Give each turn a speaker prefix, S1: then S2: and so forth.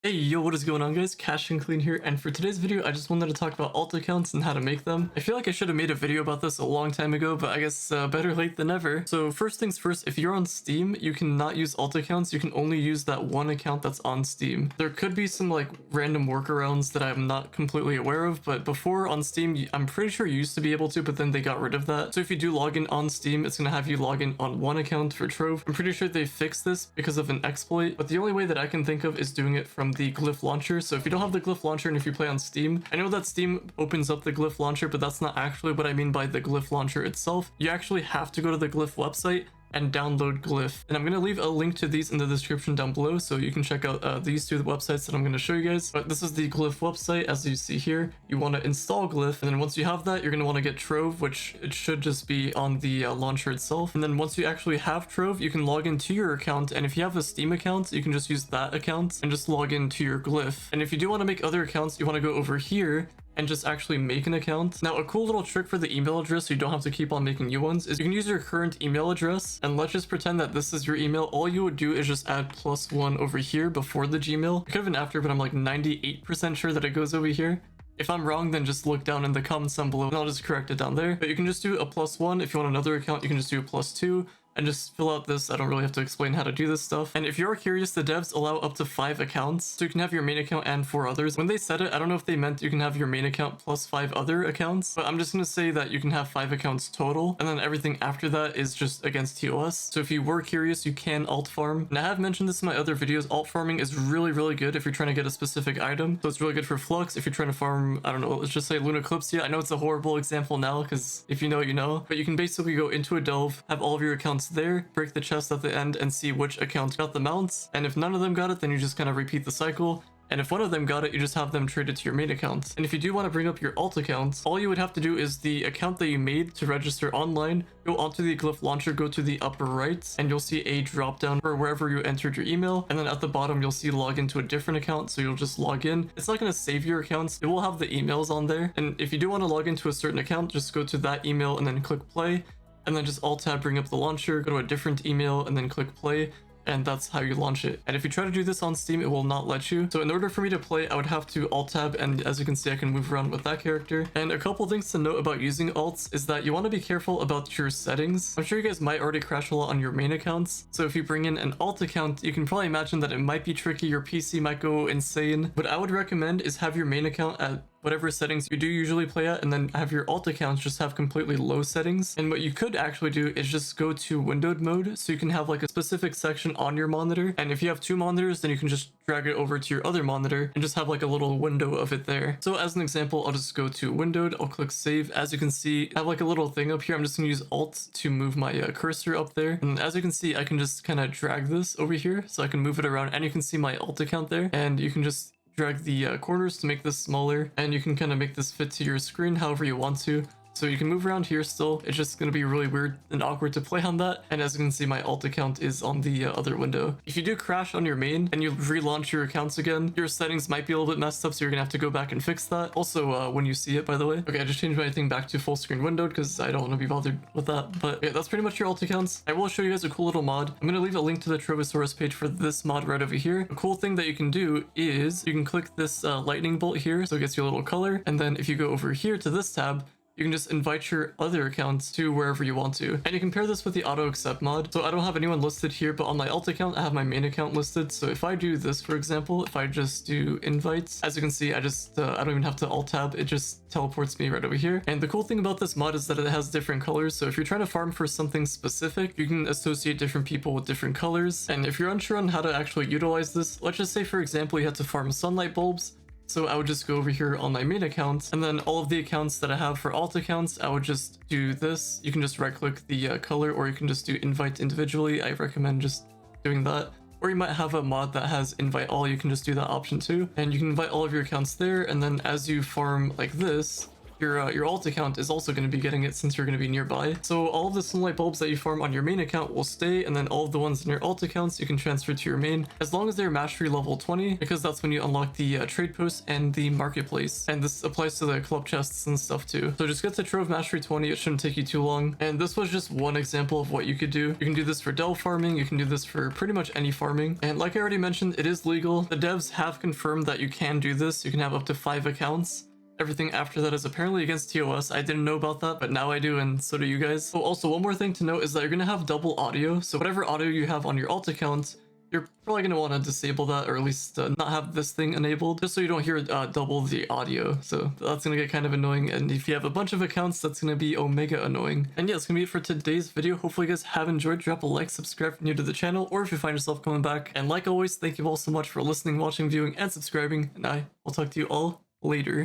S1: Hey yo, what is going on guys? Cash and Clean here, and for today's video I just wanted to talk about alt accounts and how to make them. I feel like I should have made a video about this a long time ago, but I guess better late than never. So first things first, if you're on Steam, you cannot use alt accounts. You can only use that one account that's on Steam. There could be some like random workarounds that I'm not completely aware of, but before on Steam, I'm pretty sure you used to be able to, but then they got rid of that. So if you do log in on Steam, it's gonna have you log in on one account for Trove. I'm pretty sure they fixed this because of an exploit, but the only way that I can think of is doing it from the Glyph Launcher. So if you don't have the Glyph Launcher and if you play on Steam, I know that Steam opens up the Glyph Launcher, but that's not actually what I mean by the Glyph Launcher itself. You actually have to go to the Glyph website and download Glyph. And I'm going to leave a link to these in the description down below, so you can check out these two websites that I'm going to show you guys. But this is the Glyph website, as you see here. You want to install Glyph, and then once you have that, you're going to want to get Trove, which it should just be on the launcher itself. And then once you actually have Trove, you can log into your account, and if you have a Steam account, you can just use that account and just log into your Glyph. And if you do want to make other accounts, you want to go over here and just actually make an account. Now, a cool little trick for the email address so you don't have to keep on making new ones is you can use your current email address, and let's just pretend that this is your email. All you would do is just add +1 over here before the Gmail. It could have been after, but I'm like 98% sure that it goes over here. If I'm wrong, then just look down in the comments down below and I'll just correct it down there. But you can just do a +1. If you want another account, you can just do a +2. And just fill out this. I don't really have to explain how to do this stuff. And if you're curious, the devs allow up to 5 accounts. So you can have your main account and 4 others. When they said it, I don't know if they meant you can have your main account plus 5 other accounts, but I'm just going to say that you can have 5 accounts total. And then everything after that is just against TOS. So if you were curious, you can alt farm. And I have mentioned this in my other videos. Alt farming is really good if you're trying to get a specific item. So it's really good for flux. If you're trying to farm, I don't know, let's just say Lunaclipsia. I know it's a horrible example now because if you know, you know. But you can basically go into a delve, have all of your accounts there, break the chest at the end and see which account got the mounts, and if none of them got it, then you just kind of repeat the cycle. And if one of them got it, you just have them traded to your main account. And if you do want to bring up your alt account, all you would have to do is the account that you made to register online, go onto the Glyph Launcher, go to the upper right, and you'll see a drop down for wherever you entered your email. And then at the bottom, you'll see log into a different account. So you'll just log in. It's not going to save your accounts. It will have the emails on there. And if you do want to log into a certain account, just go to that email and then click play. And then just alt tab, bring up the launcher, go to a different email, and then click play. And that's how you launch it. And if you try to do this on Steam, it will not let you. So in order for me to play, I would have to alt tab, and as you can see, I can move around with that character. And a couple things to note about using alts is that you want to be careful about your settings. I'm sure you guys might already crash a lot on your main accounts. So if you bring in an alt account, you can probably imagine that it might be tricky. Your PC might go insane. What I would recommend is have your main account at whatever settings you do usually play at, and then have your alt accounts just have completely low settings. And what you could actually do is just go to windowed mode, so you can have like a specific section on your monitor. And if you have 2 monitors, then you can just drag it over to your other monitor and just have like a little window of it there. So as an example, I'll just go to windowed, I'll click save. As you can see, I have like a little thing up here. I'm just gonna use alt to move my cursor up there. And as you can see, I can just kind of drag this over here so I can move it around, and you can see my alt account there, and you can just drag the corners to make this smaller, and you can kind of make this fit to your screen however you want to. So you can move around here still. It's just going to be really weird and awkward to play on that. And as you can see, my alt account is on the other window. If you do crash on your main and you relaunch your accounts again, your settings might be a little bit messed up, so you're going to have to go back and fix that. Also, when you see it, by the way. Okay, I just changed my thing back to full screen windowed because I don't want to be bothered with that. But yeah, that's pretty much your alt accounts. I will show you guys a cool little mod. I'm going to leave a link to the Trovosaurus page for this mod right over here. A cool thing that you can do is you can click this lightning bolt here, so it gets you a little color. And then if you go over here to this tab, you can just invite your other accounts to wherever you want to. And you can pair this with the auto accept mod. So I don't have anyone listed here, but on my alt account, I have my main account listed. So if I do this, for example, if I just do invites, as you can see, I don't even have to alt tab. It just teleports me right over here. And the cool thing about this mod is that it has different colors. So if you're trying to farm for something specific, you can associate different people with different colors. And if you're unsure on how to actually utilize this, let's just say, for example, you had to farm sunlight bulbs. So I would just go over here on my main account, and then all of the accounts that I have for alt accounts, I would just do this. You can just right click the color, or you can just do invite individually. I recommend just doing that. Or you might have a mod that has invite all. You can just do that option too. And you can invite all of your accounts there. And then as you farm like this, your alt account is also going to be getting it since you're going to be nearby. So all of the sunlight bulbs that you farm on your main account will stay, and then all of the ones in your alt accounts you can transfer to your main as long as they're mastery level 20, because that's when you unlock the trade post and the marketplace. And this applies to the club chests and stuff too. So just get to Trove mastery 20. It shouldn't take you too long. And this was just one example of what you could do. You can do this for Dell farming. You can do this for pretty much any farming. And like I already mentioned, it is legal. The devs have confirmed that you can do this. You can have up to 5 accounts. Everything after that is apparently against TOS. I didn't know about that, but now I do, and so do you guys. Oh, also one more thing to note is that you're gonna have double audio. So whatever audio you have on your alt account, you're probably going to want to disable that, or at least not have this thing enabled, just so you don't hear double the audio. So that's going to get kind of annoying, and if you have a bunch of accounts, that's going to be omega annoying. And yeah, it's going to be it for today's video. Hopefully you guys have enjoyed. Drop a like, subscribe if you're new to the channel, or if you find yourself coming back. And like always, thank you all so much for listening, watching, viewing, and subscribing, and I will talk to you all later.